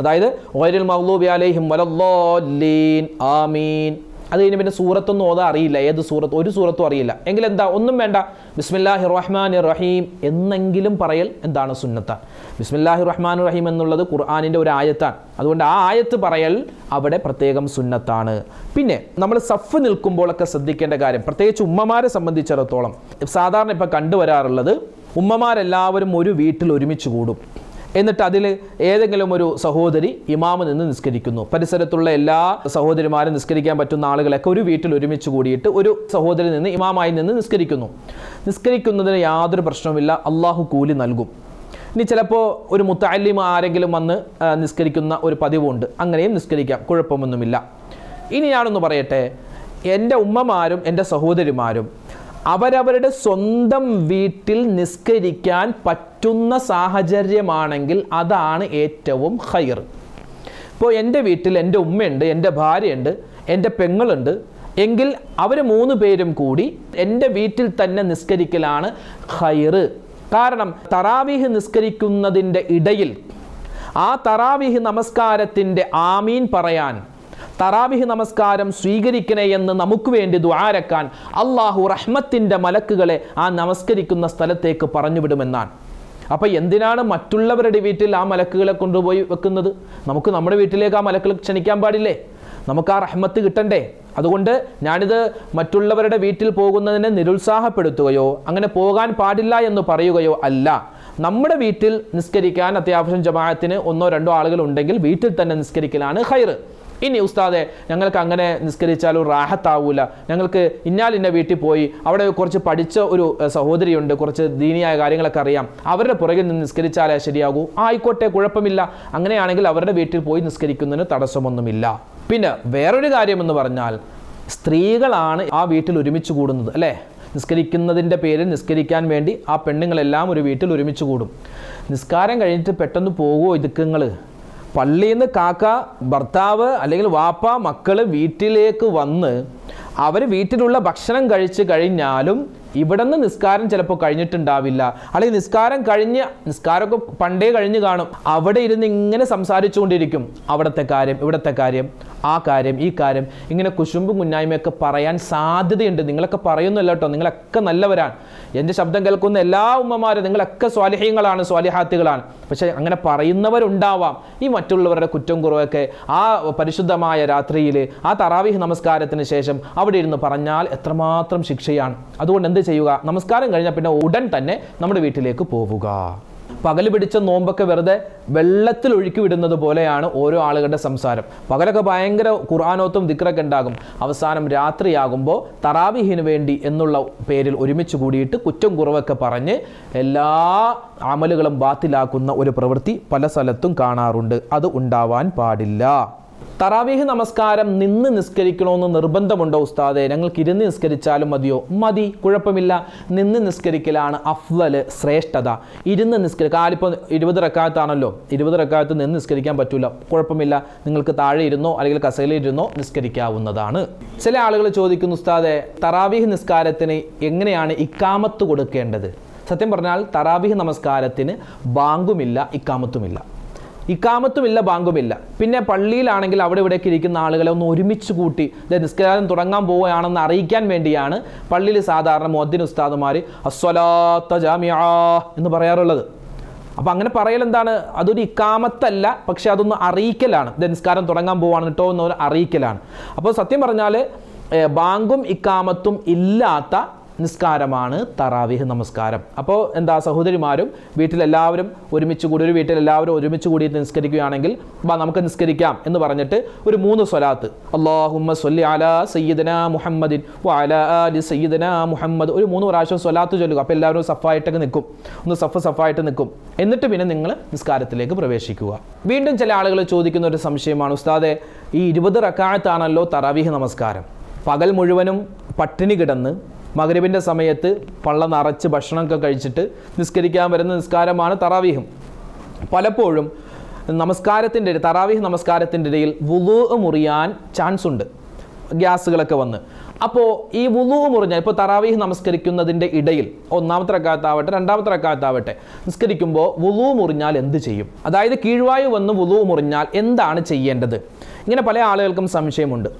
അതായത് ഗൈറിൽ മഗ്ദൂബി അലൈഹിം വലദ്ദാല്ലീൻ ആമീൻ. അത് കഴിഞ്ഞ് പിന്നെ സൂറത്തൊന്നും ഓതാൻ അറിയില്ല, ഏത് സൂറത്ത്, ഒരു സൂറത്തും അറിയില്ല എങ്കിൽ എന്താ, ഒന്നും വേണ്ട, ബിസ്മില്ലാഹിർ റഹ്മാനിർ റഹീം എന്നെങ്കിലും പറയൽ എന്താണ് സുന്നത്താണ്. ബിസ്മില്ലാഹിർ റഹ്മാനിർ റഹീം എന്നുള്ളത് ഖുർആനിൻ്റെ ഒരു ആയത്താണ്. അതുകൊണ്ട് ആ ആയത്ത് പറയൽ അവിടെ പ്രത്യേകം സുന്നത്താണ്. പിന്നെ നമ്മൾ സഫ് നിൽക്കുമ്പോഴൊക്കെ ശ്രദ്ധിക്കേണ്ട കാര്യം, പ്രത്യേകിച്ച് ഉമ്മമാരെ സംബന്ധിച്ചിടത്തോളം സാധാരണ ഇപ്പം കണ്ടുവരാറുള്ളത്, ഉമ്മമാരെല്ലാവരും ഒരു വീട്ടിൽ ഒരുമിച്ച് കൂടും. എന്നിട്ട് അതിൽ ഏതെങ്കിലും ഒരു സഹോദരി ഇമാമ് നിന്ന് നിസ്കരിക്കുന്നു. പരിസരത്തുള്ള എല്ലാ സഹോദരിമാരും നിസ്കരിക്കാൻ പറ്റുന്ന ആളുകളൊക്കെ ഒരു വീട്ടിൽ ഒരുമിച്ച് കൂടിയിട്ട് ഒരു സഹോദരി നിന്ന് ഇമാമായി നിന്ന് നിസ്കരിക്കുന്നതിന് യാതൊരു പ്രശ്നവുമില്ല, അള്ളാഹു കൂലി നൽകും. ഇനി ചിലപ്പോൾ ഒരു മുത്തഅല്ലിം ആരെങ്കിലും വന്ന് നിസ്കരിക്കുന്ന ഒരു പതിവുണ്ട്, അങ്ങനെയും നിസ്കരിക്കാം, കുഴപ്പമൊന്നുമില്ല. ഇനി ഞാനൊന്ന് പറയട്ടെ, എൻ്റെ ഉമ്മമാരും എൻ്റെ സഹോദരിമാരും അവരവരുടെ സ്വന്തം വീട്ടിൽ നിസ്കരിക്കാൻ പറ്റുന്ന സാഹചര്യമാണെങ്കിൽ അതാണ് ഏറ്റവും ഖൈർ. ഇപ്പോൾ എൻ്റെ വീട്ടിൽ എൻ്റെ ഉമ്മയുണ്ട്, എൻ്റെ ഭാര്യയുണ്ട്, എൻ്റെ പെങ്ങളുണ്ട് എങ്കിൽ അവർ 3 പേരും കൂടി എൻ്റെ വീട്ടിൽ തന്നെ നിസ്കരിക്കലാണ് ഖൈർ. കാരണം തറാവീഹ് നിസ്കരിക്കുന്നതിൻ്റെ ഇടയിൽ ആ തറാവീഹ് നമസ്കാരത്തിൻ്റെ ആമീൻ പറയാൻ, തറാവീഹ് നമസ്കാരം സ്വീകരിക്കണേ എന്ന് നമുക്ക് വേണ്ടി ദുആരക്കാൻ അള്ളാഹു റഹ്മത്തിൻ്റെ മലക്കുകളെ ആ നമസ്കരിക്കുന്ന സ്ഥലത്തേക്ക് പറഞ്ഞു വിടുമെന്നാണ്. അപ്പോൾ എന്തിനാണ് മറ്റുള്ളവരുടെ വീട്ടിൽ ആ മലക്കുകളെ കൊണ്ടുപോയി വെക്കുന്നത്? നമുക്ക് നമ്മുടെ വീട്ടിലേക്ക് ആ മലക്കുകൾ ക്ഷണിക്കാൻ പാടില്ലേ? നമുക്ക് ആ റഹ്മത്ത് കിട്ടണ്ടേ? അതുകൊണ്ട് ഞാനിത് മറ്റുള്ളവരുടെ വീട്ടിൽ പോകുന്നതിനെ നിരുത്സാഹപ്പെടുത്തുകയോ അങ്ങനെ പോകാൻ പാടില്ല എന്ന് പറയുകയോ അല്ല. നമ്മുടെ വീട്ടിൽ നിസ്കരിക്കാൻ അത്യാവശ്യം ജമാഅത്തിന് 1-2 ആളുകൾ ഉണ്ടെങ്കിൽ വീട്ടിൽ തന്നെ നിസ്കരിക്കലാണ് ഖൈർ. ഇനി ഉസ്താദെ ഞങ്ങൾക്ക് അങ്ങനെ നിസ്കരിച്ചാലും റാഹത്താവൂല, ഞങ്ങൾക്ക് ഇന്ന വീട്ടിൽ പോയി അവിടെ കുറച്ച് പഠിച്ച ഒരു സഹോദരിയുണ്ട്, കുറച്ച് ദീനിയായ കാര്യങ്ങളൊക്കെ അറിയാം, അവരുടെ പുറകിൽ നിന്ന് നിസ്കരിച്ചാലേ ശരിയാകൂ. ആയിക്കോട്ടെ, കുഴപ്പമില്ല. അങ്ങനെയാണെങ്കിൽ അവരുടെ വീട്ടിൽ പോയി നിസ്കരിക്കുന്നതിന് തടസ്സമൊന്നുമില്ല. പിന്നെ വേറൊരു കാര്യമെന്ന് പറഞ്ഞാൽ, സ്ത്രീകളാണ് ആ വീട്ടിൽ ഒരുമിച്ച് കൂടുന്നത് അല്ലേ? നിസ്കരിക്കുന്നതിൻ്റെ പേരിൽ നിസ്കരിക്കാൻ വേണ്ടി ആ പെണ്ണുങ്ങളെല്ലാം ഒരു വീട്ടിൽ ഒരുമിച്ച് കൂടും. നിസ്കാരം കഴിഞ്ഞിട്ട് പെട്ടെന്ന് പോകുമോ ഇതുക്കങ്ങൾ? പള്ളിയിൽ നിന്ന് കാക്ക, ഭർത്താവ് അല്ലെങ്കിൽ വാപ്പ, മക്കൾ വീട്ടിലേക്ക് വന്ന് അവർ വീട്ടിലുള്ള ഭക്ഷണം കഴിച്ച് കഴിഞ്ഞാലും ഇവിടെ നിന്ന് നിസ്കാരം ചിലപ്പോൾ കഴിഞ്ഞിട്ടുണ്ടാവില്ല, അല്ലെങ്കിൽ നിസ്കാരമൊക്കെ പണ്ടേ കഴിഞ്ഞ് കാണും. അവിടെ ഇരുന്ന് ഇങ്ങനെ സംസാരിച്ചുകൊണ്ടിരിക്കും. അവിടുത്തെ കാര്യം, ഇവിടുത്തെ കാര്യം, ആ കാര്യം, ഈ കാര്യം, ഇങ്ങനെ കുശുമ്പും കുന്നായ്മയൊക്കെ പറയാൻ സാധ്യതയുണ്ട്. നിങ്ങളൊക്കെ പറയുന്നില്ല കേട്ടോ, നിങ്ങളൊക്കെ നല്ലവരാണ്. എൻ്റെ ശബ്ദം കേൾക്കുന്ന എല്ലാ ഉമ്മമാരും നിങ്ങളൊക്കെ സ്വാലിഹീങ്ങളാണ്, സ്വാലിഹാത്തുകളാണ്. പക്ഷെ അങ്ങനെ പറയുന്നവരുണ്ടാവാം. ഈ മറ്റുള്ളവരുടെ കുറ്റം കുറവൊക്കെ ആ പരിശുദ്ധമായ രാത്രിയിൽ ആ തറാവീഹ് നമസ്കാരത്തിന് ശേഷം അവിടെ ഇരുന്ന് പറഞ്ഞാൽ എത്രമാത്രം ശിക്ഷയാണ്. അതുകൊണ്ട് എന്ത് ചെയ്യുക? നമസ്കാരം കഴിഞ്ഞാൽ പിന്നെ ഉടൻ തന്നെ നമ്മുടെ വീട്ടിലേക്ക് പോവുക. പകൽ പിടിച്ച നോമ്പൊക്കെ വെറുതെ വെള്ളത്തിൽ ഒഴുക്കി വിടുന്നത് പോലെയാണ് ഓരോ ആളുകളുടെ സംസാരം. പകലൊക്കെ ഭയങ്കര ഖുർആനോത്തും ദിക്റൊക്കെ ഉണ്ടാകും. അവസാനം രാത്രിയാകുമ്പോൾ തറാവീഹിന് വേണ്ടി എന്നുള്ള പേരിൽ ഒരുമിച്ച് കൂടിയിട്ട് കുറ്റം കുറവൊക്കെ പറഞ്ഞ് എല്ലാ അമലുകളും ബാത്തിലാക്കുന്ന ഒരു പ്രവൃത്തി പല സ്ഥലത്തും കാണാറുണ്ട്. അത് ഉണ്ടാവാൻ പാടില്ല. തറാവീഹ് നമസ്കാരം നിന്ന് നിസ്കരിക്കണമെന്ന് നിർബന്ധമുണ്ടോ ഉസ്താദെ? ഞങ്ങൾക്ക് ഇരുന്ന് നിസ്കരിച്ചാലും മതിയോ? മതി, കുഴപ്പമില്ല. നിന്ന് നിസ്കരിക്കലാണ് അഫ്ളല്, ശ്രേഷ്ഠത. ഇരുന്ന് കാലിപ്പോൾ 20 റക്അത്താണല്ലോ, 20 റക്അത്ത് നിന്ന് നിസ്കരിക്കാൻ പറ്റൂല, കുഴപ്പമില്ല. നിങ്ങൾക്ക് താഴെ ഇരുന്നോ അല്ലെങ്കിൽ കസേരയിൽ ഇരുന്നോ നിസ്കരിക്കാവുന്നതാണ്. ചില ആളുകൾ ചോദിക്കുന്നു, ഉസ്താദെ തറാവീഹ് നിസ്കാരത്തിന് എങ്ങനെയാണ് ഇക്കാമത്ത് കൊടുക്കേണ്ടത്? സത്യം പറഞ്ഞാൽ തറാവീഹ് നമസ്കാരത്തിന് ബാങ്കുമില്ല, ഇക്കാമത്തുമില്ല, ബാങ്കുമില്ല. പിന്നെ പള്ളിയിലാണെങ്കിൽ അവിടെ ഇവിടെയൊക്കെ ഇരിക്കുന്ന ആളുകളെ ഒന്ന് ഒരുമിച്ച് കൂട്ടി നിസ്കാരം തുടങ്ങാൻ പോവുകയാണെന്ന് അറിയിക്കാൻ വേണ്ടിയാണ് പള്ളിയിൽ സാധാരണ മുഅദ്ദിൻ ഉസ്താദുമാർ അസ്സലാത്ത ജാമിഅ എന്ന് പറയാറുള്ളത്. അപ്പോൾ അങ്ങനെ പറയൽ എന്താണ്? അതൊരു ഇക്കാമത്തല്ല, പക്ഷെ അതൊന്ന് അറിയിക്കലാണ്. നിസ്കാരം തുടങ്ങാൻ പോവുകയാണ് കേട്ടോ എന്നൊരു അറിയിക്കലാണ്. അപ്പോൾ സത്യം പറഞ്ഞാൽ ബാങ്കും ഇക്കാമത്തും ഇല്ലാത്ത നിസ്കാരമാണ് തറാവീഹ് നമസ്കാരം. അപ്പോൾ എന്താ, സഹോദരിമാരും വീട്ടിലെല്ലാവരും ഒരുമിച്ച് കൂടി, ഒരു വീട്ടിലെല്ലാവരും ഒരുമിച്ച് കൂടിയിട്ട് നിസ്കരിക്കുകയാണെങ്കിൽ നമുക്ക് നിസ്കരിക്കാം എന്ന് പറഞ്ഞിട്ട് ഒരു 3 സ്വലാത്ത്, അല്ലാഹുമ്മ സ്വല്ലി അലാ സയ്യിദനാ മുഹമ്മദിൻ വഅലാ ആലി സയ്യിദനാ മുഹമ്മദ്, ഒരു 3 പ്രാവശ്യം സ്വലാത്ത് ചൊല്ലുക. അപ്പോൾ എല്ലാവരും സഫായിട്ടൊക്കെ നിൽക്കും, ഒന്ന് സഫായിട്ട് നിൽക്കും. എന്നിട്ട് പിന്നെ നിങ്ങൾ നിസ്കാരത്തിലേക്ക് പ്രവേശിക്കുക. വീണ്ടും ചില ആളുകൾ ചോദിക്കുന്ന ഒരു സംശയമാണ്, ഉസ്താദെ ഈ 20 റക്അത്താണല്ലോ തറാവീഹ് നമസ്കാരം, പകൽ മുഴുവനും പട്ടിണി കിടന്ന് മഗ്രിബിൻ്റെ സമയത്ത് പള്ള നിറച്ച് ഭക്ഷണമൊക്കെ കഴിച്ചിട്ട് നിസ്കരിക്കാൻ വരുന്ന നിസ്കാരമാണ് തറാവീഹും. പലപ്പോഴും തറാവീഹ് നമസ്കാരത്തിൻ്റെ ഇടയിൽ വുളൂ മുറിയാൻ ചാൻസ് ഉണ്ട്, ഗ്യാസുകളൊക്കെ വന്ന്. അപ്പോൾ ഈ വുളൂ മുറിഞ്ഞാൽ, ഇപ്പോൾ തറാവീഹ് നമസ്കരിക്കുന്നതിൻ്റെ ഇടയിൽ 1-ാമത്തെ റക്അത്താവട്ടെ 2-ാമത്തെ റക്അത്താവട്ടെ നിസ്കരിക്കുമ്പോൾ വുളൂ മുറിഞ്ഞാൽ എന്ത് ചെയ്യും? അതായത് കീഴ്വായു വന്ന് വുളൂ മുറിഞ്ഞാൽ എന്താണ് ചെയ്യേണ്ടത്? ഇങ്ങനെ പല ആളുകൾക്കും സംശയമുണ്ട്.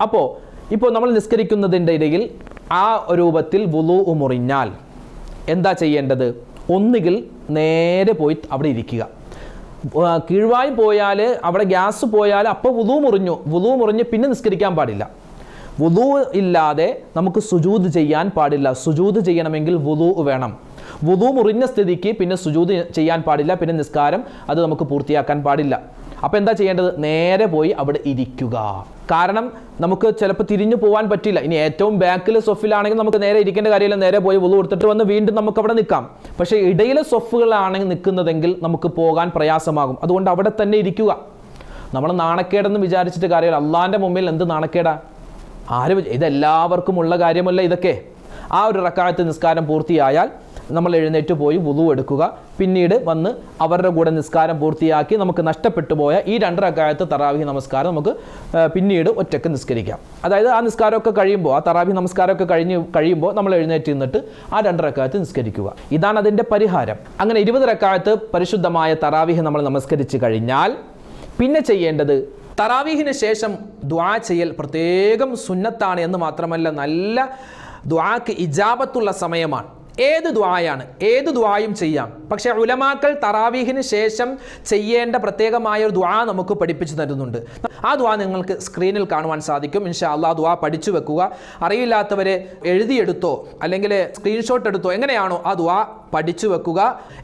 ഇപ്പോൾ നമ്മൾ നിസ്കരിക്കുന്നതിൻ്റെ ഇടയിൽ ആ രൂപത്തിൽ വുളൂ മുറിഞ്ഞാൽ എന്താ ചെയ്യേണ്ടത്? ഒന്നുകിൽ നേരെ പോയി അവിടെ ഇരിക്കുക. കീഴ്വായി പോയാൽ, അവിടെ ഗ്യാസ് പോയാൽ അപ്പോൾ വുളൂ മുറിഞ്ഞ് പിന്നെ നിസ്കരിക്കാൻ പാടില്ല. വുളൂ ഇല്ലാതെ നമുക്ക് സുജൂദ് ചെയ്യാൻ പാടില്ല. സുജൂദ് ചെയ്യണമെങ്കിൽ വുളൂ വേണം. വുളൂ മുറിഞ്ഞ സ്ഥിതിക്ക് പിന്നെ സുജൂദ് ചെയ്യാൻ പാടില്ല, പിന്നെ നിസ്കാരം അത് നമുക്ക് പൂർത്തിയാക്കാൻ പാടില്ല. അപ്പോൾ എന്താ ചെയ്യേണ്ടത്? നേരെ പോയി അവിടെ ഇരിക്കുക. കാരണം നമുക്ക് ചിലപ്പോൾ തിരിഞ്ഞു പോകാൻ പറ്റില്ല. ഇനി ഏറ്റവും ബാക്കിൽ സൊഫിലാണെങ്കിൽ നമുക്ക് നേരെ ഇരിക്കേണ്ട കാര്യമില്ല, നേരെ പോയി വുളൂ എടുത്തിട്ട് വന്ന് വീണ്ടും നമുക്ക് അവിടെ നിൽക്കാം. പക്ഷേ ഇടയിലെ സൊഫുകളാണെങ്കിൽ നിൽക്കുന്നതെങ്കിൽ നമുക്ക് പോകാൻ പ്രയാസമാകും. അതുകൊണ്ട് അവിടെ തന്നെ ഇരിക്കുക. നമ്മൾ നാണക്കേടെന്ന് വിചാരിച്ചിട്ട് കാര്യമില്ല. അള്ളാൻ്റെ മുമ്പിൽ എന്ത് നാണക്കേടാ? ഇതെല്ലാവർക്കും ഉള്ള കാര്യമല്ല ഇതൊക്കെ. ആ ഒരു റക്അത്ത് നിസ്കാരം പൂർത്തിയായാൽ നമ്മൾ എഴുന്നേറ്റ് പോയി വുളൂ എടുക്കുക. പിന്നീട് വന്ന് അവരുടെ കൂടെ നിസ്കാരം പൂർത്തിയാക്കി നമുക്ക് നഷ്ടപ്പെട്ടു പോയ ഈ 2 റക്അത്ത് തറാവീഹ് നമസ്കാരം നമുക്ക് പിന്നീട് ഒറ്റയ്ക്ക് നിസ്കരിക്കാം. അതായത് ആ നിസ്കാരമൊക്കെ കഴിയുമ്പോൾ, ആ തറാവീഹ് നമസ്കാരമൊക്കെ കഴിയുമ്പോൾ നമ്മൾ എഴുന്നേറ്റ് നിന്നിട്ട് ആ 2 റക്അത്ത് നിസ്കരിക്കുക. ഇതാണ് അതിൻ്റെ പരിഹാരം. അങ്ങനെ 20 റക്അത്ത് പരിശുദ്ധമായ തറാവീഹ് നമ്മൾ നമസ്കരിച്ച് കഴിഞ്ഞാൽ പിന്നെ ചെയ്യേണ്ടത്, തറാവീഹിന് ശേഷം ദുആ ചെയ്യൽ പ്രത്യേകം സുന്നത്താണ് എന്ന് മാത്രമല്ല നല്ല ദുആക്ക് ഇജാബത്തുള്ള സമയമാണ്. ഏത് ദുആയാണ്, ഏത് ദുആയും ചെയ്യാം. പക്ഷേ ഉലമാക്കൾ തറാവീഹിന് ശേഷം ചെയ്യേണ്ട പ്രത്യേകമായ ഒരു ദുആ നമുക്ക് പഠിപ്പിച്ചു തരുന്നുണ്ട്. ആ ദുആ നിങ്ങൾക്ക് സ്ക്രീനിൽ കാണുവാൻ സാധിക്കും. ഇൻഷാ അല്ലാഹ് ദുആ പഠിച്ചു വെക്കുക. അറിയില്ലാത്തവരെ എഴുതിയെടുത്തോ അല്ലെങ്കിൽ സ്ക്രീൻഷോട്ട് എടുത്തോ, എങ്ങനെയാണോ ആ ദുആ പഠിച്ചു വെക്കുക.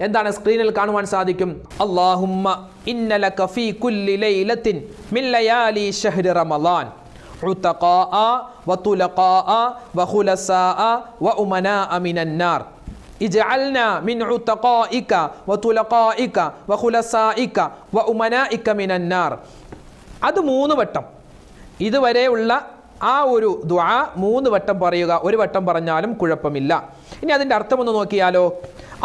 എന്താണ് സ്ക്രീനിൽ കാണുവാൻ സാധിക്കും? അല്ലാഹുമ്മ ഇന്നലക ഫീ കുല്ലി ലൈലത്തിൻ മിൻ ലയാലി ശഹ്രി റമളാൻ ഉതഖാഅ വതുലഖാഅ വഖുലസാഅ വഉമനാഅ മിനന്നാർ ഇജ്അൽനാ മിൻ ഉതഖാഇക വതുലഖാഇക വഖുലസാഇക വഉമനാഇക മിനന്നാർ. അത് 3 വട്ടം, ഇതുവരെയുള്ള ആ ഒരു ദുആ 3 വട്ടം പറയുക. ഒരു വട്ടം പറഞ്ഞാലും കുഴപ്പമില്ല. ഇനി അതിൻ്റെ അർത്ഥം ഒന്ന് നോക്കിയാലോ.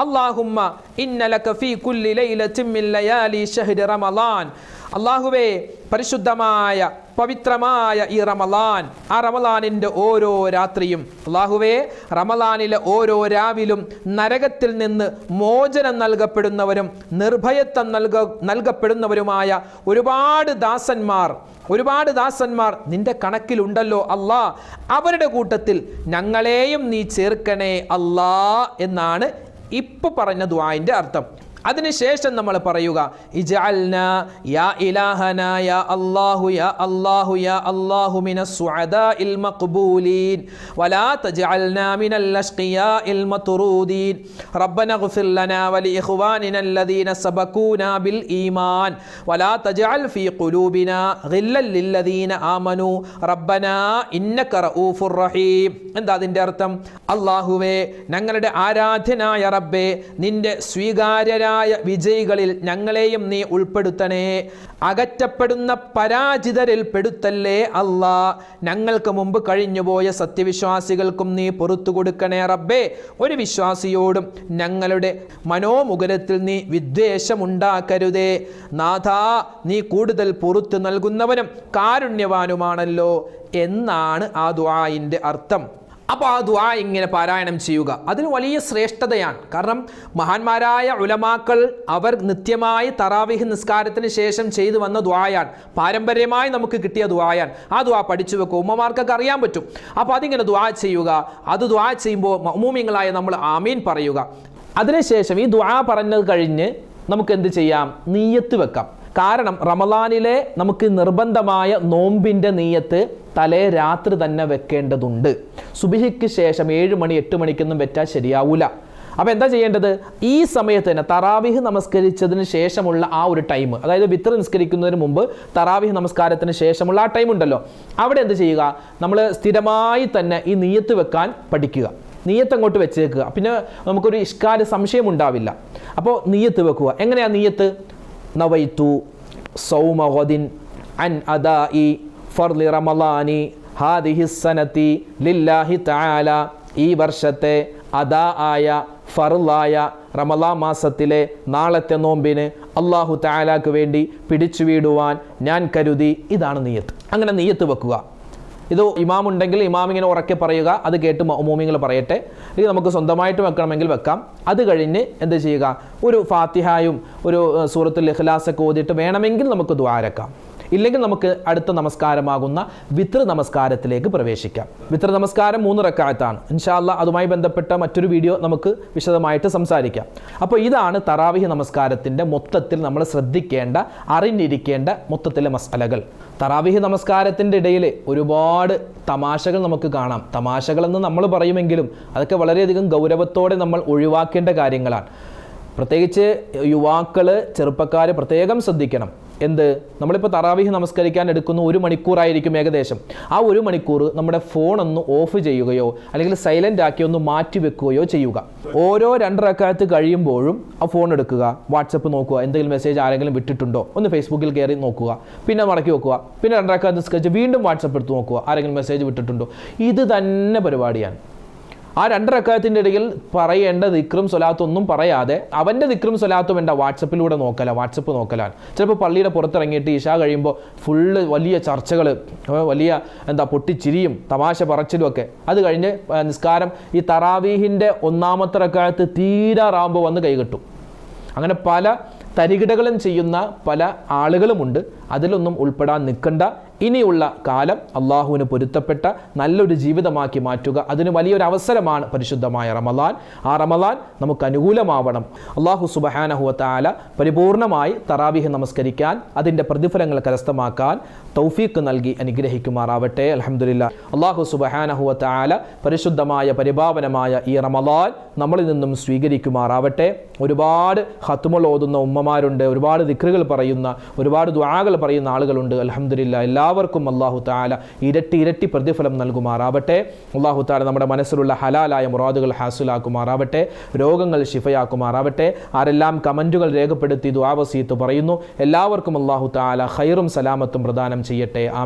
അല്ലാഹുമ്മ ഇന്നലക ഫീ കുല്ലി ലൈലത്തിൻ മിൻ ലയാലി ശഹ്രി റമളാൻ അല്ലാഹുവേ, പരിശുദ്ധമായ പവിത്രമായ ഈ റമളാൻ, ആ റമളാനിൻ്റെ ഓരോ രാത്രിയും അല്ലാഹുവേ, റമളാനിലെ ഓരോ രാവിലും നരകത്തിൽ നിന്ന് മോചനം നൽകപ്പെടുന്നവരും നിർഭയത്വം നൽകപ്പെടുന്നവരുമായ ഒരുപാട് ദാസന്മാർ നിന്റെ കണക്കിലുണ്ടല്ലോ അല്ലാ. അവരുടെ കൂട്ടത്തിൽ ഞങ്ങളെയും നീ ചേർക്കണേ അല്ലാ എന്നാണ് ഇപ്പൊ പറഞ്ഞ ദുആന്റെ അർത്ഥം. അതിനുശേഷം നമ്മൾ പറയുക, ഇജഅൽനാ യാ ഇലാഹനാ യാ അല്ലാഹു യാ അല്ലാഹു യാ അല്ലാഹു മിനസ് സുഅദാഇൽ മഖ്ബൂലീൻ വലാ തജഅൽനാ മിനൽ അഷ്ഖിയാഇൽ മത്റൂദീൻ റബ്ബനാ ഇഗ്ഫിർ ലനാ വലി ഇഖ്വാനിനാ അല്ലദീന സബഖൂനാ ബിൽ ഈമാൻ വലാ തജഅൽ ഫീ ഖുലൂബിനാ ഗില്ലൽ ലില്ലദീന ആമനൂ റബ്ബനാ ഇന്നക റഊഫുർ റഹീം. എന്താ അതിൻ്റെ അർത്ഥം? അല്ലാഹുവേ, ഞങ്ങളുടെ ആരാധ്യനായ റബ്ബേ, നിന്റെ സ്വീകാര്യരായ വിജയികളിൽ ഞങ്ങളെയും നീ ഉൾപ്പെടുത്തണേ. അകറ്റപ്പെടുന്ന പരാജിതരിൽ പെടുത്തല്ലേ അല്ലാ. ഞങ്ങൾക്ക് മുമ്പ് കഴിഞ്ഞുപോയ സത്യവിശ്വാസികൾക്കും നീ പുറത്തു കൊടുക്കണേ റബ്ബേ. ഒരു വിശ്വാസിയോടും ഞങ്ങളുടെ മനോമുഖരത്തിൽ നീ വിദ്വേഷമുണ്ടാക്കരുതേ. നാഥാ, നീ കൂടുതൽ പുറത്തു നൽകുന്നവനും കാരുണ്യവാനുമാണല്ലോ എന്നാണ് ആ ദുആഇന്റെ അർത്ഥം. അപ്പോൾ ആ ദുആ ഇങ്ങനെ പാരായണം ചെയ്യുക, അതിന് വലിയ ശ്രേഷ്ഠതയാണ്. കാരണം മഹാന്മാരായ ഉലമാക്കൾ അവർ നിത്യമായി തറാവീഹ് നിസ്കാരത്തിന് ശേഷം ചെയ്തു വന്ന ദുആയാണ്, പാരമ്പര്യമായി നമുക്ക് കിട്ടിയ ദുആയാണ്. ആ ദുആ പഠിച്ചു വെക്കുക, ഉമ്മമാർക്കൊക്കെ അറിയാൻ പറ്റും. അപ്പോൾ അതിങ്ങനെ ദുആ ചെയ്യുക. അത് ദുആ ചെയ്യുമ്പോൾ മഅ്മൂമീങ്ങളായ നമ്മൾ ആമീൻ പറയുക. അതിനുശേഷം ഈ ദുആ പറഞ്ഞത് കഴിഞ്ഞ് നമുക്ക് എന്ത് ചെയ്യാം? നീയത്ത് വെക്കാം. കാരണം റമളാനിലെ നമുക്ക് നിർബന്ധമായ നോമ്പിൻ്റെ നീയത്ത് തലേ രാത്രി തന്നെ വെക്കേണ്ടതുണ്ട്. സുബഹിക്ക് ശേഷം 7 മണി 8 മണിക്കൊന്നും വെച്ചാൽ ശരിയാവൂല. അപ്പോൾ എന്താ ചെയ്യേണ്ടത്? ഈ സമയത്ത് തന്നെ തറാവീഹ് നമസ്കരിച്ചതിന് ശേഷമുള്ള ആ ഒരു ടൈം, അതായത് വിത്ർ നിസ്കരിക്കുന്നതിന് മുമ്പ് തറാവീഹ് നമസ്കാരത്തിന് ശേഷമുള്ള ആ ടൈം ഉണ്ടല്ലോ, അവിടെ എന്ത് ചെയ്യുക? നമ്മൾ സ്ഥിരമായി തന്നെ ഈ നീയത്ത് വെക്കാൻ പഠിക്കുക. നീയത്ത് അങ്ങോട്ട് വെച്ചേക്കുക. പിന്നെ നമുക്കൊരു ഇഷ്കാല സംശയം ഉണ്ടാവില്ല. അപ്പോൾ നീയത്ത് വെക്കുക. എങ്ങനെയാണ് നീയത്ത്? നവൈതു സൗമ ഗദിൻ അൻ അദാഇ ഫർളി റമളാനി ഹാദിഹി സനതി ലില്ലാഹി തആല. ഈ വർഷത്തെ അദാ ആയ ഫർളായ റമളാൻ മാസത്തിലെ നാളത്തെ നോമ്പിന് അല്ലാഹു തആലാക്ക് വേണ്ടി പിടിച്ചു വീടുവാൻ ഞാൻ കരുതി. ഇതാണ് നീയത്ത്. അങ്ങനെ നീയത്ത് വെക്കുക. ഇത് ഇമാമുണ്ടെങ്കിൽ ഇമാം ഇങ്ങനെ ഉറക്കെ പറയുക, അത് കേട്ട് മഅ്മൂമിങ്ങൾ പറയട്ടെ. ഇത് നമുക്ക് സ്വന്തമായിട്ട് വെക്കണമെങ്കിൽ വെക്കാം. അത് കഴിഞ്ഞ് എന്ത് ചെയ്യുക? ഒരു ഫാത്തിഹായും ഒരു സൂറത്തുൽ ഇഖ്ലാസൊക്കെ ഓതിയിട്ട് വേണമെങ്കിൽ നമുക്ക് ദുആ രക്കാം. ഇല്ലെങ്കിൽ നമുക്ക് അടുത്ത നമസ്കാരമാകുന്ന വിത്ർ നമസ്കാരത്തിലേക്ക് പ്രവേശിക്കാം. വിത്ർ നമസ്കാരം 3 റക്അത്താണ്. ഇൻഷാ അല്ലാഹ് അതുമായി ബന്ധപ്പെട്ട മറ്റൊരു വീഡിയോ നമുക്ക് വിശദമായിട്ട് സംസാരിക്കാം. അപ്പോൾ ഇതാണ് തറാവീഹ് നമസ്കാരത്തിൻ്റെ മൊത്തത്തിൽ നമ്മൾ ശ്രദ്ധിക്കേണ്ട, അറിഞ്ഞിരിക്കേണ്ട മൊത്തത്തിലെ മസലകൾ. തറാവീഹ് നമസ്കാരത്തിൻ്റെ ഇടയിൽ ഒരുപാട് തമാശകൾ നമുക്ക് കാണാം. തമാശകളെന്ന് നമ്മൾ പറയുമെങ്കിലും അതൊക്കെ വളരെയധികം ഗൗരവത്തോടെ നമ്മൾ ഒഴിവാക്കേണ്ട കാര്യങ്ങളാണ്. പ്രത്യേകിച്ച് യുവാക്കൾ, ചെറുപ്പക്കാർ പ്രത്യേകം ശ്രദ്ധിക്കണം. എന്ത്? നമ്മളിപ്പോൾ തറാവീഹ് നമസ്കരിക്കാൻ എടുക്കുന്ന 1 മണിക്കൂറായിരിക്കും ഏകദേശം. ആ 1 മണിക്കൂർ നമ്മുടെ ഫോണൊന്ന് ഓഫ് ചെയ്യുകയോ അല്ലെങ്കിൽ സൈലൻ്റ് ആക്കി ഒന്ന് മാറ്റി വെക്കുകയോ ചെയ്യുക. ഓരോ 2 റക്അത്ത് കഴിയുമ്പോഴും ആ ഫോൺ എടുക്കുക, വാട്സപ്പ് നോക്കുക, എന്തെങ്കിലും മെസ്സേജ് ആരെങ്കിലും വിട്ടിട്ടുണ്ടോ ഒന്ന് ഫേസ്ബുക്കിൽ കയറി നോക്കുക, പിന്നെ മടക്കി വെക്കുക, പിന്നെ 2 റക്അത്ത് നിസ്കരിച്ച് വീണ്ടും വാട്സപ്പ് എടുത്ത് നോക്കുക, ആരെങ്കിലും മെസ്സേജ് വിട്ടിട്ടുണ്ടോ. ഇത് തന്നെ പരിപാടിയാണ്. ആ 2 റക്അത്തിൻ്റെ ഇടയിൽ പറയേണ്ട ദിക്റും സ്വലാത്തും ഒന്നും പറയാതെ അവൻ്റെ ദിക്റും സ്വലാത്തും എന്താ വാട്സപ്പിലൂടെ വാട്സപ്പ് നോക്കലാണ്. ചിലപ്പോൾ പള്ളിയുടെ പുറത്തിറങ്ങിയിട്ട് ഇശാ കഴിയുമ്പോൾ ഫുള്ള് വലിയ ചർച്ചകൾ, വലിയ പൊട്ടിച്ചിരിയും തമാശ പറച്ചിലും ഒക്കെ. അത് കഴിഞ്ഞ് നിസ്കാരം ഈ തറാവീഹിൻ്റെ 1-ാമത്തെ റക്അത്ത് തീരാറാകുമ്പോൾ വന്ന് കൈകെട്ടും. അങ്ങനെ പല തരികിടകളും ചെയ്യുന്ന പല ആളുകളുമുണ്ട്. അതിലൊന്നും ഉൾപ്പെടാൻ നിൽക്കണ്ട. ഇനിയുള്ള കാലം അള്ളാഹുവിന് പൊരുത്തപ്പെട്ട നല്ലൊരു ജീവിതമാക്കി മാറ്റുക. അതിന് വലിയൊരു അവസരമാണ് പരിശുദ്ധമായ റമളാൻ. ആ റമളാൻ നമുക്ക് അനുകൂലമാവണം. അള്ളാഹു സുബ്ഹാനഹു വ തആല പരിപൂർണമായി തറാവീഹ് നമസ്കരിക്കാൻ, അതിൻ്റെ പ്രതിഫലങ്ങൾ കരസ്ഥമാക്കാൻ തൗഫീഖ് നൽകി അനുഗ്രഹിക്കുമാറാവട്ടെ. അൽഹംദുലില്ലാഹ്. അള്ളാഹു സുബ്ഹാനഹു വ തആല പരിശുദ്ധമായ പരിപാവനമായ ഈ റമളാൻ നമ്മളിൽ നിന്നും സ്വീകരിക്കുമാറാവട്ടെ. ഒരുപാട് ഖത്മുൽ ഓതുന്ന ഉമ്മമാരുണ്ട്, ഒരുപാട് ദിക്റുകൾ പറയുന്ന, ഒരുപാട് ദുആകൾ പറയുന്ന ആളുകളുണ്ട്. അൽഹംദുലില്ലാഹ്. എല്ലാവർക്കും അല്ലാഹു തആല ഇരട്ടി പ്രതിഫലം നൽകുമാറാവട്ടെ. അല്ലാഹു തആല നമ്മുടെ മനസ്സിലുള്ള ഹലാലായ മുറാദുകൾ ഹാസിലാക്കുമാറാവട്ടെ. രോഗങ്ങൾ ശിഫയാക്കുമാറാവട്ടെ. ആരെല്ലാം കമൻറ്റുകൾ രേഖപ്പെടുത്തി ദുആ വസീയത്ത് പറയുന്നു, എല്ലാവർക്കും അല്ലാഹു തആല ഖൈറും സലാമത്തും പ്രദാനം ചെയ്യട്ടെ. ആമീൻ.